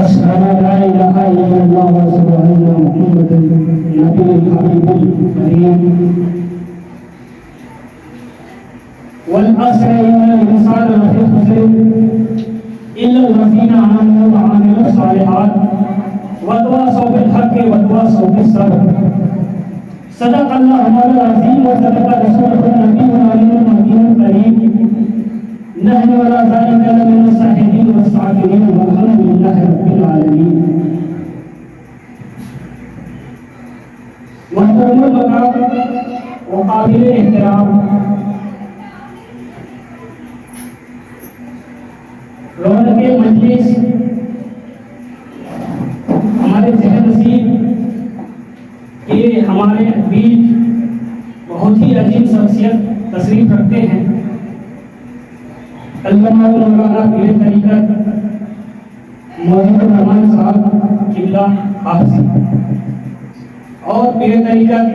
أشهد أن لا إله إلا الله وأشهد أن محمدا نبي الحبيب الكريم والعصر إن الإنسان لفي خسر إلا الذين آمنوا وعملوا الصالحات وتواصوا بالحق وتواصوا بالصبر صدق الله العظيم وصدق رسوله النبي الكريم نحن ولا ذلك لمن الشاهدين والصابرين والحمد لله رب العالمين. محترم المقام وقابل احترام رونق مجلس ہمارے ذہن نصیب کہ ہمارے بیچ بہت ہی عظیم شخصیت تشریف رکھتے ہیں. علامہ مولانا پیر طریقت موحد الرحمان صاحب قبلہ حافظی اور پیر طریقت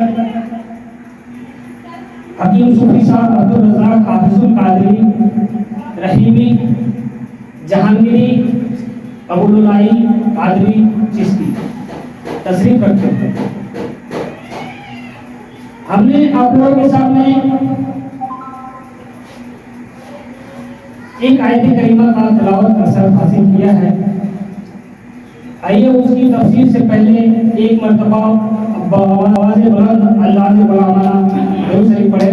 حکیم صوفی صاحب عبدالرزاق حافظ القادری رحیمی جہانگیری ابوالعلائی قادری چشتی تشریف رکھتے ہیں. ہم نے آپ لوگوں کے سامنے ایک آیت کریمہ کا تلاوت کا شرف حاصل کیا ہے. آئیے اس کی تفسیر سے پہلے ایک مرتبہ آواز بلند اللہ سے بلامانا درود شریف پڑھے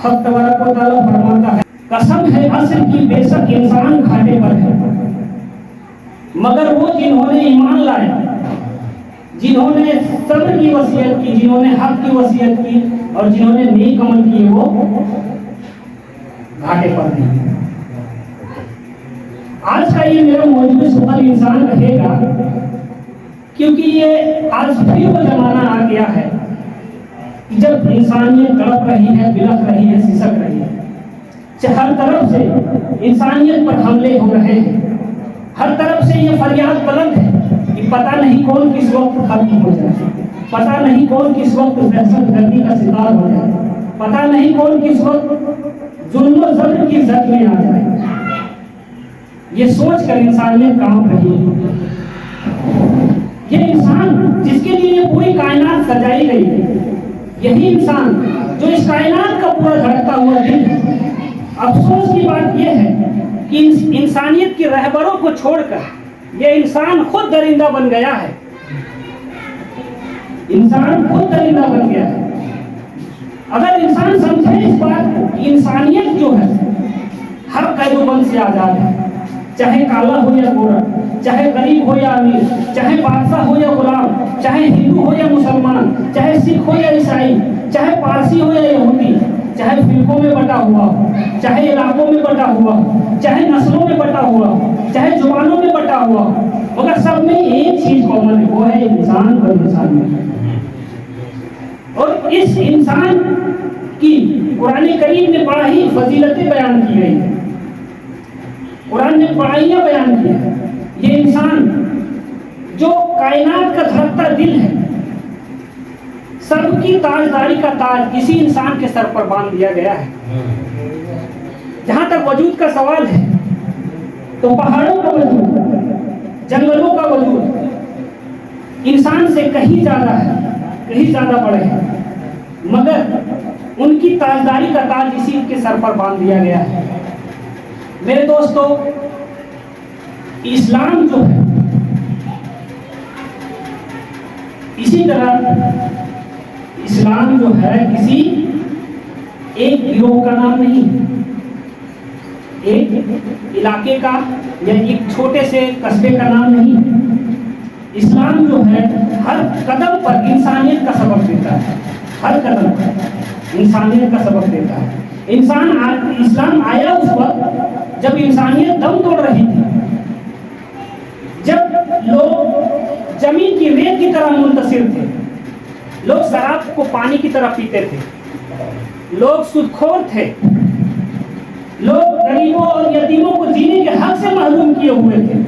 خود تبارک و تعالیٰ فرماتا ہے قسم ہے عصر کی بے شک انسان گھاٹے پر ہے مگر وہ جنہوں نے ایمان لائے جنہوں نے صبر کی وصیت کی جنہوں نے حق کی وصیت کی اور جنہوں نے نیک عمل کیے وہ گھاٹے پر نہیں. آج کا یہ میرا موضوع سوال انسان رہے گا کیونکہ یہ آج پھر وہ زمانہ آ گیا ہے جب انسانیت تڑپ رہی ہے بلک رہی ہے سسک رہی ہے. ہر طرف سے انسانیت پر حملے ہو رہے ہیں. ہر طرف سے یہ فریاد بلند ہے کہ پتہ نہیں کون کس وقت ختم ہو جائے پتہ نہیں کون کس وقت دہشت گردی کا شکار ہو جائے پتہ نہیں کون کس وقت ظلم و ظلم کی زد میں آ جائے. یہ سوچ کر انسانیت کام رہی ہے. یہ انسان جس کے لیے یہ پوری کائنات سجائی گئی ہے یہی انسان جو اس کائنات کا پورا دھڑکتا ہوا دل ہے. افسوس کی بات یہ ہے کہ انسانیت کی رہبروں کو چھوڑ کر یہ انسان خود درندہ بن گیا ہے. انسان خود درندہ بن گیا ہے. اگر انسان سمجھے اس بات کو کہ انسانیت جو ہے ہر قید و بند سے آزاد ہے چاہے کالا ہو یا گورا چاہے غریب ہو یا امیر چاہے بادشاہ ہو یا غلام چاہے ہندو ہو یا مسلمان چاہے سکھ ہو یا عیسائی چاہے پارسی ہو یا یہودی چاہے فرقوں میں بٹا ہوا ہو چاہے علاقوں میں بٹا ہوا ہو چاہے نسلوں میں بٹا ہوا ہو چاہے زبانوں میں بٹا ہوا ہو مگر سب میں ایک چیز کامن ہے وہ ہے انسان اور انسانیت. اور اس انسان کی قرآن کریم نے بڑا ہی فضیلتیں بیان کی گئی ہیں. قرآن نے بڑائیاں بیان کی ہیں. یہ انسان جو کائنات کا دھڑکتا دل ہے سب کی تاجداری کا تاج کسی انسان کے سر پر باندھ دیا گیا ہے. جہاں تک وجود کا سوال ہے تو پہاڑوں کا وجود جنگلوں کا وجود انسان سے کہیں زیادہ ہے کہیں زیادہ بڑے ہیں مگر ان کی تاجداری کا تاج اسی کے سر پر باندھ دیا گیا ہے. میرے دوستو اسلام جو ہے اسی طرح اسلام جو ہے کسی ایک گروہ کا نام نہیں ایک علاقے کا یا ایک چھوٹے سے قصبے کا نام نہیں. اسلام جو ہے ہر قدم پر انسانیت کا سبق دیتا ہے، ہر قدم پر انسانیت کا سبق دیتا ہے۔ اسلام آیا اس وقت جب انسانیت دم توڑ رہی تھی، جب لوگ زمین کی ریت کی طرح منتشر تھے، لوگ شراب کو پانی کی طرح پیتے تھے، لوگ سودخور تھے، لوگ غریبوں اور یتیموں کو جینے کے حق سے محروم کیے ہوئے تھے۔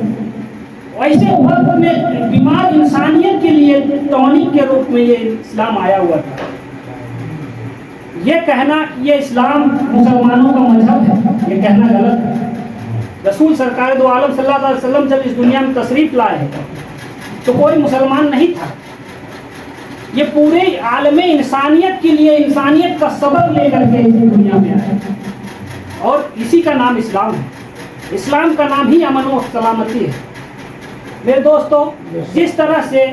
ایسے وقت میں بیمار انسانیت کے لیے ٹونک کے روپ میں یہ اسلام آیا ہوا تھا۔ یہ کہنا یہ اسلام مسلمانوں کا مذہب ہے، یہ کہنا غلط ہے۔ رسول سرکار دو عالم صلی اللہ علیہ وسلم جب اس دنیا میں تشریف لائے ہیں تو کوئی مسلمان نہیں تھا، یہ پورے عالم انسانیت کے لیے انسانیت کا سبق لے کر کے اس دنیا میں آئے، اور اسی کا نام اسلام ہے۔ اسلام کا نام ہی امن و سلامتی ہے۔ میرے دوستو، جس طرح سے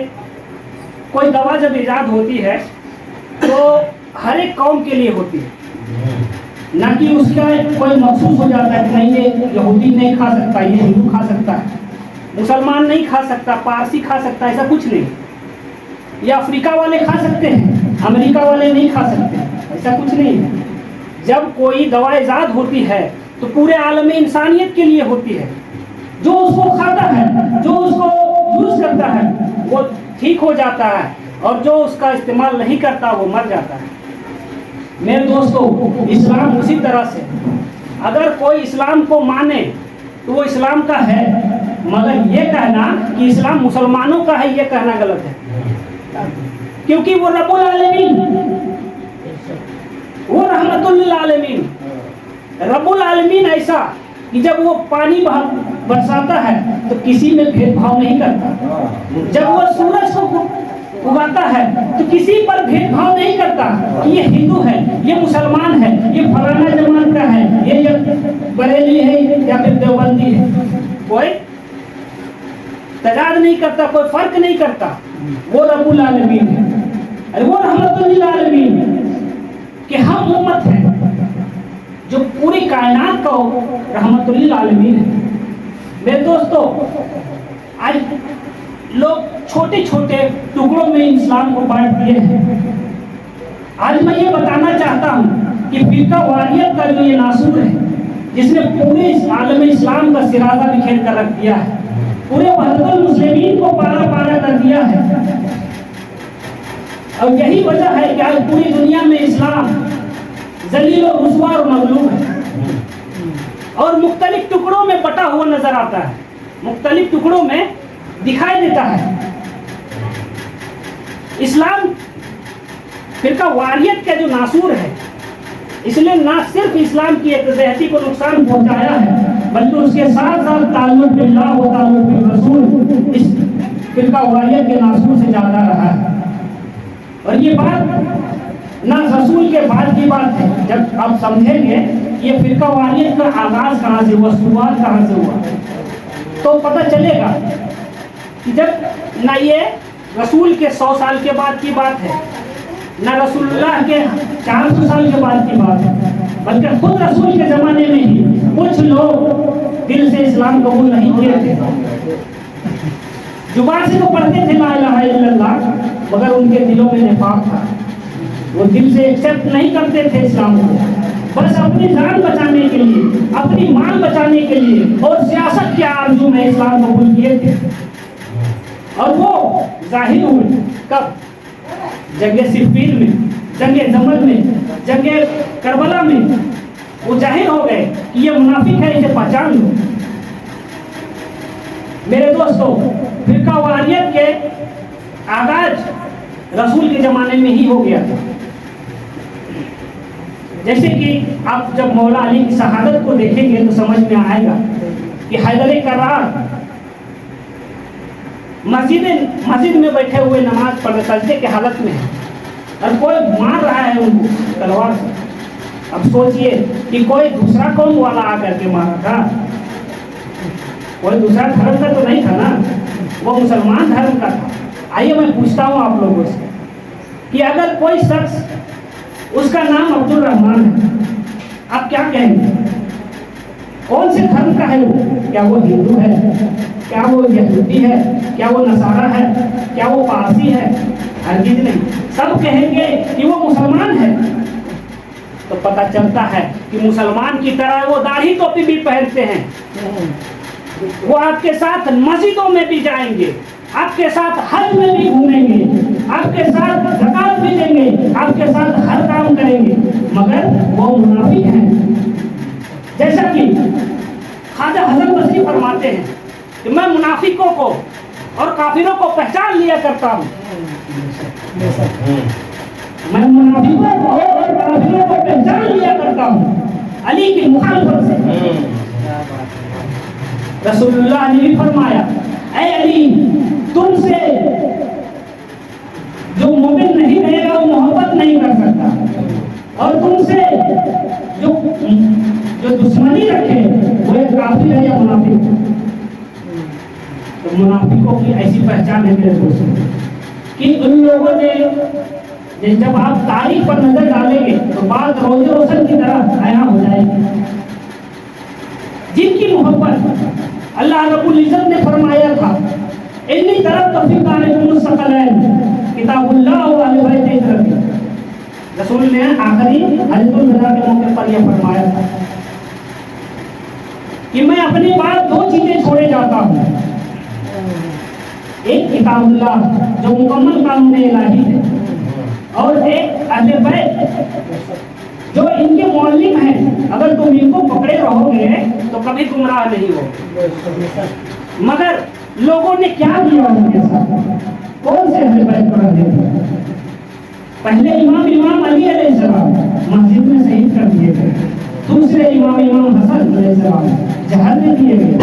کوئی دوا جب ایجاد ہوتی ہے تو ہر ایک قوم کے لیے ہوتی ہے، نہ کہ اس کا کوئی مخصوص ہو جاتا ہے کہ نہیں یہ یہودی نہیں کھا سکتا، یہ ہندو کھا سکتا ہے، مسلمان نہیں کھا سکتا، پارسی کھا سکتا، ایسا کچھ نہیں۔ یا افریقہ والے کھا سکتے ہیں، امریکہ والے نہیں کھا سکتے، ایسا کچھ نہیں ہے۔ جب کوئی دوا ایجاد ہوتی ہے تو پورے عالم انسانیت کے لیے ہوتی ہے۔ جو اس کو کھاتا ہے، جو اس کو یوز کرتا ہے وہ ٹھیک ہو جاتا ہے، اور جو اس کا استعمال نہیں کرتا وہ مر جاتا ہے۔ میرے دوستو، اسلام اسی طرح سے اگر کوئی اسلام کو مانے تو وہ اسلام کا ہے، مگر یہ کہنا کہ اسلام مسلمانوں کا ہے یہ کہنا غلط ہے، کیونکہ وہ رب العالمین، وہ رحمت للعالمین، رب العالمین ایسا کہ جب وہ پانی برساتا ہے تو کسی میں بھید بھاؤ نہیں کرتا، جب وہ سورج کو اگاتا ہے تو کسی پر بھید بھاؤ نہیں کرتا کہ یہ ہندو ہے، یہ مسلمان ہے، یہ فلانا جماعت کا ہے، یہ بریلی ہے یا پھر دیوبندی ہے، کوئی تجاد نہیں کرتا، کوئی فرق نہیں کرتا۔ وہ رب العالمین ہے، وہ رحمت للعالمین کہ ہم امت ہیں جو پوری کائنات کا رحمت للعالمین ہے۔ میرے دوستو، آج لوگ چھوٹے چھوٹے ٹکڑوں میں اسلام کو بانٹ دیے ہیں۔ آج میں یہ بتانا چاہتا ہوں کہ فرقہ واریت کا جو یہ ناسور ہے، جس نے پورے عالم اسلام کا سرازہ بکھیر کر رکھ دیا ہے، پورے وحدت المسلمین کو پارا پارا کر دیا ہے، اور یہی وجہ ہے کہ آج پوری دنیا میں اسلام ذلیل و رسوا اور مغلوب ہے، اور مختلف ٹکڑوں میں بٹا ہوا نظر آتا ہے، مختلف ٹکڑوں میں دکھائی دیتا ہے۔ اسلام فرقہ واریت کا جو ناسور ہے، اس نے نہ صرف اسلام کی یکجہتی کو نقصان پہنچایا ہے، بلکہ اس کے ساتھ ساتھ تعلق باللہ و تعلق بالرسول اس فرقہ واریت کے ناسور سے زیادہ رہا ہے۔ اور یہ بات نہ رسول کے بعد کی بات ہے، جب آپ سمجھیں گے یہ فرقہ واریت کا آغاز کہاں سے ہوا، شروعات کہاں سے ہوا، تو پتہ چلے گا کہ جب نہ یہ رسول کے 100 سال کے بعد کی بات ہے، نہ رسول اللہ کے 400 سال کے بعد کی بات ہے، بلکہ خود رسول کے زمانے میں ہی کچھ لوگ دل سے اسلام قبول نہیں کیے تھے، زبان سے تو پڑھتے تھے لا الہ الا اللہ، مگر ان کے دلوں میں نفاق تھا، وہ دل سے ایکسپٹ نہیں کرتے تھے اسلام کو، بس اپنی جان بچانے کے لیے، اپنی مال بچانے کے لیے اور سیاست کے آرزو میں اسلام قبول کیے تھے، اور وہ ظاہر ہوئے کب؟ جنگ صفین میں، جنگ جمل میں، جنگ کربلا میں وہ ظاہر ہو گئے کہ یہ منافق ہے، اسے پہچان لو۔ میرے دوستو، فرقہ واریت کے آغاز رسول کے زمانے میں ہی ہو گیا تھا۔ جیسے کہ آپ جب مولا علی کی شہادت کو دیکھیں گے تو سمجھ میں آئے گا کہ حیدر کرار مسجد میں بیٹھے ہوئے نماز پڑھ سجدے کے حالت میں ہے، اور کوئی مار رہا ہے ان کو تلوار سے۔ اب سوچئے کہ کوئی دوسرا قوم والا آ کر کے مارا تھا، کوئی دوسرا دھرم کا تو نہیں تھا نا، وہ مسلمان دھرم کا تھا۔ آئیے میں پوچھتا ہوں آپ لوگوں سے کہ اگر کوئی شخص اس کا نام عبد الرحمان ہے، آپ کیا کہیں گے؟ کون سے دھرم کا ہے وہ؟ کیا وہ ہندو ہے؟ کیا وہ یہودی ہے، کیا وہ نصارہ ہے، کیا وہ پارسی ہے؟ ہرگز نہیں. سب کہیں گے کہ وہ مسلمان ہے. تو پتہ چلتا ہے کہ مسلمان کی طرح وہ داڑھی ٹوپی بھی پہنتے ہیں. وہ آپ کے ساتھ مسجدوں میں بھی جائیں گے، آپ کے ساتھ حج میں بھی گھومیں گے، آپ کے ساتھ زکات بھی دیں گے، آپ کے ساتھ ہر کام کریں گے، مگر وہ منافق ہیں. جیسا کہ خواجہ حسن بصری فرماتے ہیں کہ میں منافقوں کو اور کافروں کو پہچان لیا کرتا ہوں. میں منافقوں کو اور کافروں کو پہچان لیا کرتا ہوں علی کی مخالفت سے. رسول اللہ نے بھی فرمایا اے علی تم سے جو مومن نہیں رہے گا وہ محبت نہیں کر سکتا، اور تم سے جو دشمنی رکھے وہ ایک کافر ہے یا منافق. تو منافقوں کی ایسی پہچان ہے میرے دوستوں کہ ان لوگوں نے جب آپ تاریخ پر نظر ڈالیں گے تو بات روز روشن کی طرح عیاں ہو جائے گی. جن کی محبت اللہ رب العزت نے فرمایا تھا انی طرف توفیق علیکم الثقلین کتاب اللہ و اہل بیت ربی، رسول نے آخری حجۃ الوداع کے موقع پر یہ فرمایا تھا کہ میں اپنی بات دو چیزیں چھوڑے جاتا ہوں. ایک کتاب اللہ جو مکمل قانون الہی ہے، اور ایک اہل بیت جو ان کے معلم ہیں. اگر تم ان کو پکڑے رہو گے تو کبھی گمراہ نہیں ہو. مگر لوگوں نے کیا کیا ان کے ساتھ؟ کون سے اہل بیت کو رکھ دیا؟ پہلے امام علی علیہ السلام مسجد میں شہید کر دیے گئے. دوسرے امام حسن علیہ السلام جہاد میں دیے گئے.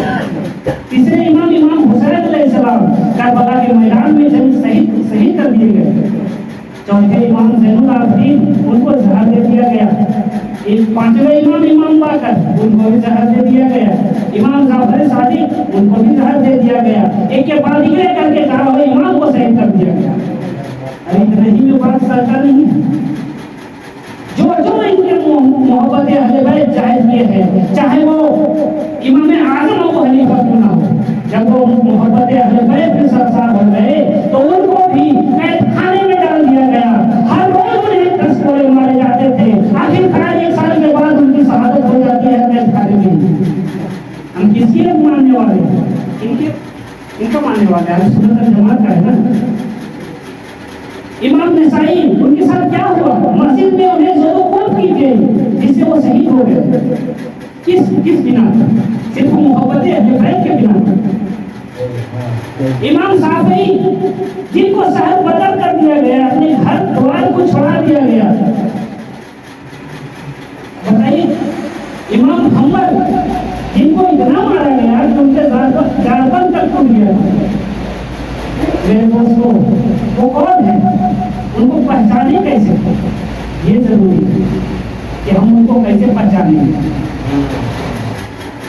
تیسرے امام حسین علیہ السلام کربلا کے میدان میں شہید کر دیے گئے. چوتھے امام زین العابدین ان کو زہر دے دیا گیا. پانچویں امام باقر ان کو بھی زہر دے دیا گیا. امام جعفر صادق ان کو بھی زہر دے دیا گیا. ایک کے بعد ایک کر کے 11ویں امام کو شہید کر دیا گیا. ابھی اتنی میں بات سرکار نہیں ہے. جو ان کے محبت اہل بیت جائز کیے ہیں، چاہے وہ امام اعظم ہو خلیفہ کیوں نہ ہو، جب وہ محبت اہل بیت کے سرسار ہو گئے تو ان کو بھی قید خانے میں ڈال دیا گیا. ہر روز انہیں 10 گولے مارے جاتے تھے. آخرکار 1 سال کے بعد ان کی شہادت ہو جاتی ہے قید خانے میں. ہم کس کی ماننے والے ہیں؟ ان کا ماننے والے ہیں. سنت الجماعت کا ہے نا. امام نسائی ان کے ساتھ کیا ہوا؟ مسجد میں انہیں زدو کوب کی گئی جس سے وہ شہید ہو گئے. کس بنا پر؟ صرف محبت اہل بیت کے بنا پر. امام شافعی جن کو شہر بدر کر دیا گیا، اپنے ہر دوار کو چھوڑا دیا گیا. بتائیے امام محمد جن کو اتنا مارا گیا کہ ان کے جانبن تک ٹوٹ گیا. میرے دوستوں وہ کون ہے؟ ان کو پہچانے کیسے؟ یہ ضروری ہے کہ ہم ان کو کیسے پہچانیں.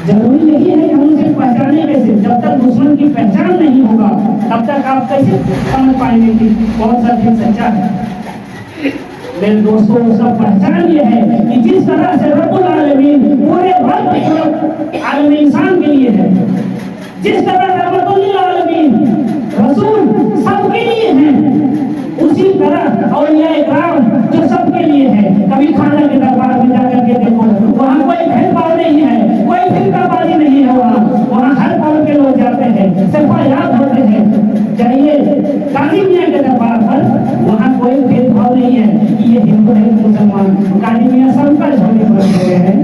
ضروری نہیں ہے کہ ہم اسے پہچانے کیسے. جب تک دشمن کی پہچان نہیں ہوگا تب تک آپ کیسے سمجھ پائیں گے کہ کون سا دین سچا ہے. میرے دوستوں اس کا پہچان یہ ہے کہ جس طرح سے رب العالمین پورے وقت عالم انسان کے لیے ہے، جس طرح رحمت للعالمین رسول سب کے لیے ہیں، اسی طرح اولیاء اکرام جو سب کے لیے ہے. کبھی خانہ کے دربار میں جا کر کے دیکھو، وہاں کوئی بھید بھاؤ نہیں ہے، کوئی فرقہ بازی نہیں ہے. وہاں ہر قوم کے لوگ جاتے ہیں، صفا یاب ہوتے ہیں. جائیے قاضی میاں کے دربار پر، وہاں کوئی بھید بھاؤ نہیں ہے کہ یہ ہندو ہے مسلمان. قاضی میاں سب کا جھولی بھر ہوئے ہیں.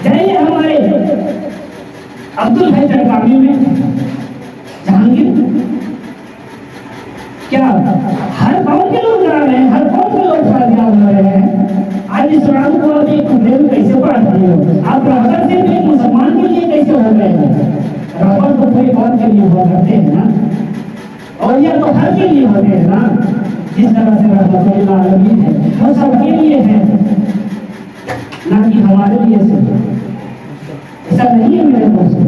جائیے ہمارے عبد الحی کامی میں جہانگیر، کیا ہر قوم کے لوگ جا رہے ہیں، ہر قوم کے لوگ شادیاں ہو رہے ہیں. آج اسلام کو آپ ایک کمرے میں کیسے بانٹ دیے ہو؟ آپ رہبر سے ایک مسلمان کے لیے کیسے ہو گئے ہیں؟ رہبر تو کوئی اور کے لیے ہوا کرتے ہیں نا، اور یہ تو ہر کے لیے ہوتے ہیں نا. جس طرح سے رحمت للعالمین ہے وہ سب کے لیے ہے، نہ کہ ہمارے لیے صرف. ایسا نہیں ہے میرے دوستوں.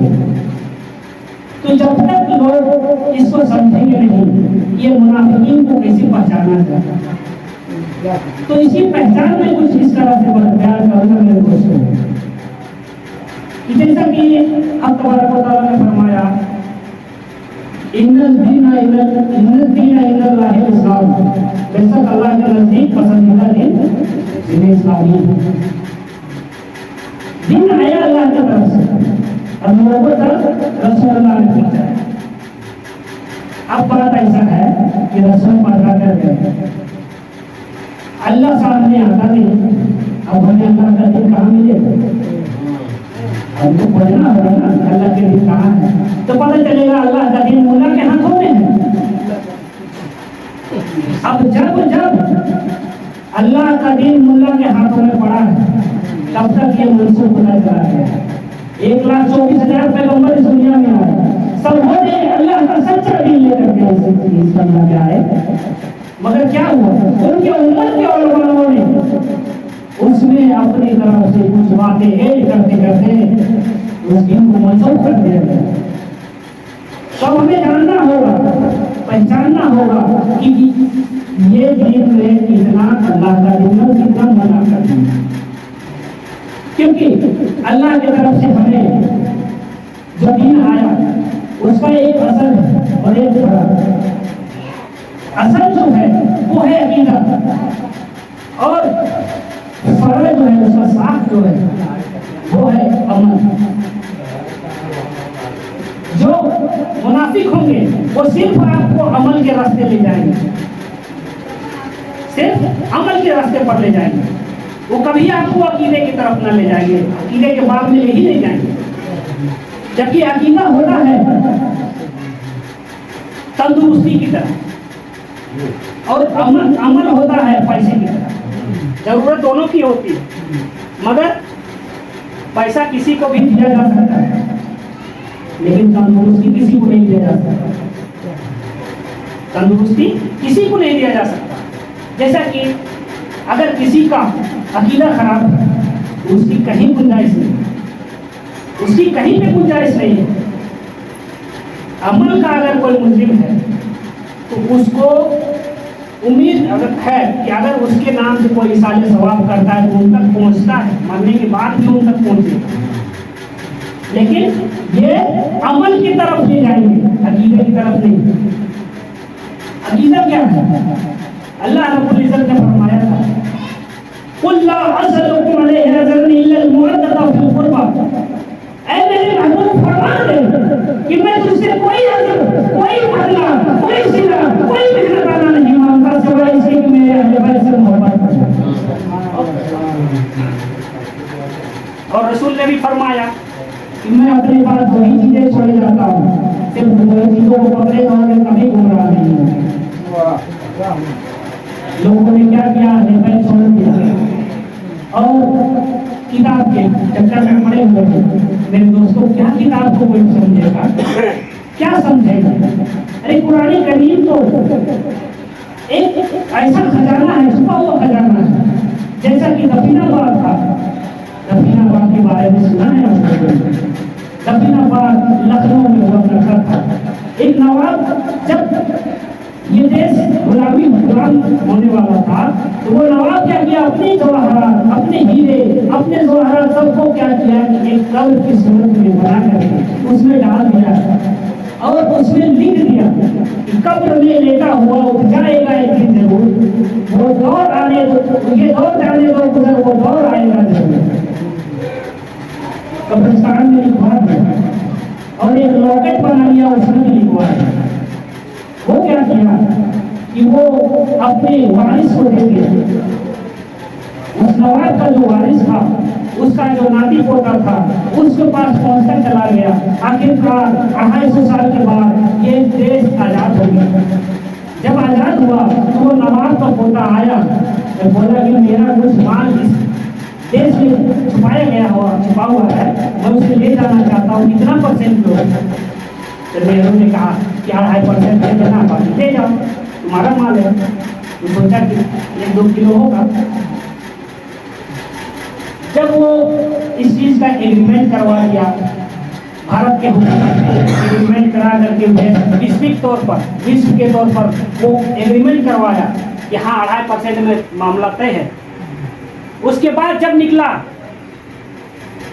تو جب تک لوگ اس کو سمجھیں گے نہیں یہ منافقین کو کیسے پہچانا جاتا. تو اسی پہچان میں کچھ اس طرح سے بیان کروں گا میرے دوستوں. کہ جیسا کہ اب تبارک و تعالیٰ نے فرمایا ان الدین عند اللہ الاسلام، بے شک اللہ کے نزدیک پسندیدہ دین اسلامی ہے۔ دین آیا اللہ کی طرف سے اور محبت رسول اللہ نے پہنچایا۔ اب بات ایسا ہے کہ رسول پڑھا کر گئے، اللہ سامنے آتا نہیں، اب ہمیں اللہ کا دین کہاں ملے؟ ہم کو پڑھنا ہوگا نا اللہ کے دین کہاں ہے، تو پتہ چلے گا اللہ کا دین مولا کے ہاتھوں میں ہے۔ اب جب اللہ کا دین مولا کے ہاتھوں میں پڑا ہے، تب تک یہ منسوخ ہوتا چلا گیا۔ 1,24,000 پیغمبر اس دنیا میں آئے، سب وہ اللہ کا سچا دین لے کر کے اس دنیا میں آئے، مگر کیا ہوا؟ ان کے امت کے علماء نے اس میں اپنی طرف سے کچھ باتیں ایڈ کرتے کرتے اس دین کو منسوخ کر دیا گیا۔ تو ہمیں جاننا ہوگا، پہچاننا ہوگا کہ یہ دین میں اتنا اللہ کا دین کتنا منع کر دیا، کیونکہ اللہ کی طرف سے ہمیں جو دین آیا اس کا ایک اصل اور ایک فرق۔ اصل جو ہے وہ ہے عقیدہ، اور فرق جو ہے اس کا ساخت جو ہے وہ ہے عمل۔ جو منافق ہوں گے وہ صرف آپ کو عمل کے راستے لے جائیں گے، صرف عمل کے راستے پر لے جائیں گے، وہ کبھی آپ کو عقیدے کی طرف نہ لے جائیں گے، عقیدے کے بعد میں لے ہی نہیں جائیں گے۔ جبکہ عقیدہ ہوتا ہے تندرستی کی طرح، اور عمل ہوتا ہے پیسے کی طرح۔ ضرورت دونوں کی ہوتی ہے، مگر پیسہ کسی کو بھی دیا جا سکتا ہے لیکن تندرستی کسی کو نہیں دیا جا سکتا۔ تندرستی کسی کو نہیں دیا جا سکتا۔ جیسا کہ اگر کسی کا عقیدہ خراب ہے اس کی کہیں گنجائش نہیں، اس کی کہیں پہ گنجائش نہیں ہے۔ عمل کا اگر کوئی مجرم ہے تو اس کو امید اگر ہے کہ اگر اس کے نام سے کوئی اصال ثواب کرتا ہے تو ان تک پہنچتا ہے، مرنے کے بعد بھی ان تک پہنچے گا، لیکن یہ عمل کی طرف لے جائیں گے، عقیدے کی طرف نہیں۔ عقیدہ کیا ہے؟ اللہ رب العزت نے فرمایا تھا قُلْ لَا أَسْأَلُكُمْ عَلَيْهِ أَجْرًا إِلَّا الْمَوَدَّةَ فِي الْقُرْبَى، اے میرے محبوب فرما دے کہ میں تجھ سے کوئی اجر، کوئی بدلہ، کوئی صلہ، کوئی محنت ادا نہیں مانگتا سوائے اس کے کہ میرے اہل بیت سے محبت کرو۔ اور رسول نے بھی فرمایا کہ میں اپنے پاس وہی چیزیں چھوڑے جاتا ہوں، صرف وہی چیزوں کو پکڑے اور میں کبھی گمراہ نہیں ہوں۔ لوگوں نے کیا کیا ہے چھوڑ دیا، اور کتاب کے چکر میں پڑے ہوئے ہیں۔ میرے دوستوں کیا کتاب کو کوئی سمجھے گا، کیا سمجھے گا؟ ارے قرآن کریم تو ایک ایسا خزانہ ہے، چھپا ہوا خزانہ ہے، جیسا کہ دفینہ باد تھا۔ دفینہ باد کے بارے میں سنا ہے آپ نے؟ دفینہ باد لکھنؤ میں ہوا کرتا تھا۔ ایک نواب جب یہ دیش غلامی حکمران ہونے والا تھا تو وہ نواب کیا کیا، اپنے جواہرات، اپنے ہیرے، اپنے جواہرات سب کو کیا کیا کہ ایک قبر کی صورت میں بنا کر اس میں ڈال دیا اور اس میں لکھ دیا کہ قبر میں لیٹا ہوا اٹھ جائے گا ایک دن ضرور، وہ دور آنے دو، یہ دور جانے دو گزر، وہ دور آئے گا ضرور۔ قبرستان میں لکھوا دیا اور ایک لاکٹ بنا لیا، اس میں بھی لکھوا دیا۔ وہ کیا کیا کہ وہ اپنے وارث کو دے دیا، اس نواب کا جو وارث تھا، اس کا جو ناتی پوتا تھا، اس کے پاس پہنچ کر چلا گیا۔ آخرکار 250 سال کے بعد یہ دیش آزاد ہو گیا۔ جب آزاد ہوا تو وہ نواب کا پوتا آیا اور بولا کہ میرا کچھ مال اس دیش میں چھپایا گیا چھپا ہوا ہے، میں اسے لے جانا چاہتا ہوں، کتنا پرسنٹ لو؟ تو نہرو نے کہا کہ 2.5% دے دینا، باقی لے جاؤ، تمہارا مال ہے۔ تو سوچا کہ 1-2 کلو ہوگا۔ جب وہ اس چیز کا ایگریمنٹ کروا لیا بھارت کے حکومت نے، ایگریمنٹ کرا کر کے ڈسٹرکٹ طور پر، وشو کے طور پر وہ ایگریمنٹ کروایا کہ ہاں 2.5% میں معاملہ طے ہے۔ اس کے بعد جب نکلا